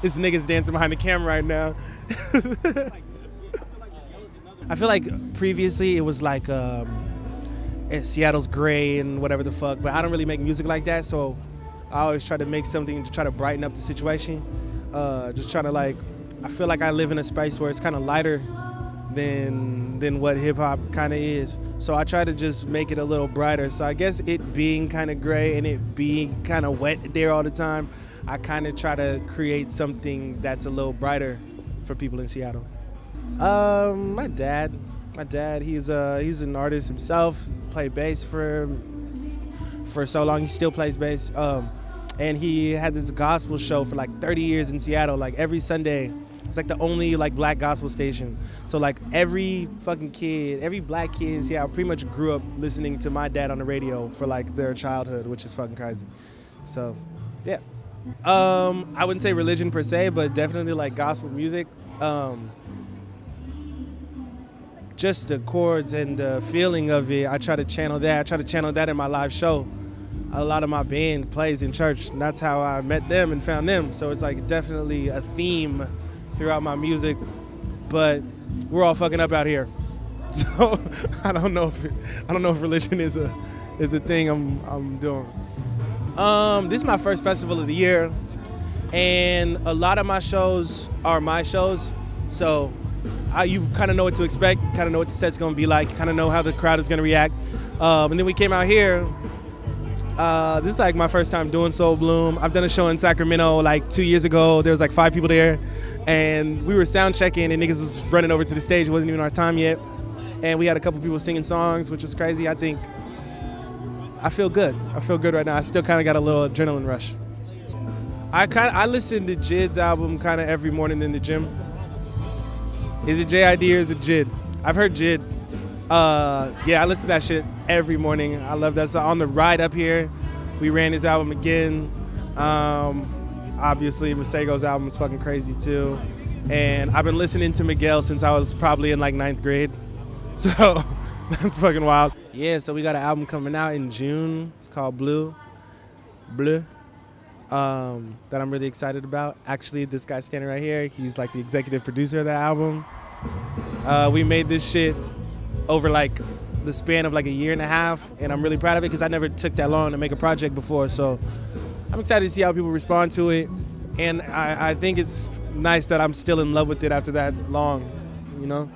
This nigga's dancing behind the camera right now. I feel like previously it was like Seattle's gray and whatever the fuck, but I don't really make music like that, so I always try to make something to try to brighten up the situation. Just trying to like, I feel like I live in a space where it's kind of lighter than what hip hop kind of is. So I try to just make it a little brighter. So I guess it being kind of gray and it being kind of wet there all the time, I kind of try to create something that's a little brighter for people in Seattle. My dad, he's an artist himself. Played bass for so long. He still plays bass. And he had this gospel show for like 30 years in Seattle. Like every Sunday, it's like the only like black gospel station. So like every fucking kid, every black kid in Seattle pretty much grew up listening to my dad on the radio for like their childhood, which is fucking crazy. So, yeah. I wouldn't say religion per se, but definitely like gospel music. Just the chords and the feeling of it, I try to channel that. I try to channel that in my live show. A lot of my band plays in church, and that's how I met them and found them. So it's like definitely a theme throughout my music, but we're all fucking up out here. So I don't know if religion is a thing I'm doing. This is my first festival of the year, and a lot of my shows are my shows. So you kind of know what to expect, kind of know what the set's gonna be like, kind of know how the crowd is gonna react. And then we came out here. This is like my first time doing Sol Blume. I've done a show in Sacramento like 2 years ago. There was like 5 people there, and we were sound checking, and niggas was running over to the stage. It wasn't even our time yet, and we had a couple people singing songs, which was crazy. I feel good. I feel good right now. I still kind of got a little adrenaline rush. I listen to Jid's album kind of every morning in the gym. Is it JID or is it Jid? I've heard Jid. Yeah, I listen to that shit every morning. I love that song. On the ride up here, we ran his album again. Obviously, Masego's album is fucking crazy too. And I've been listening to Miguel since I was probably in like 9th grade. So that's fucking wild. Yeah, so we got an album coming out in June. It's called Blue. That I'm really excited about. Actually, this guy standing right here, he's like the executive producer of that album. We made this shit over like the span of like a year and a half, and I'm really proud of it because I never took that long to make a project before. So I'm excited to see how people respond to it, and I think it's nice that I'm still in love with it after that long, you know?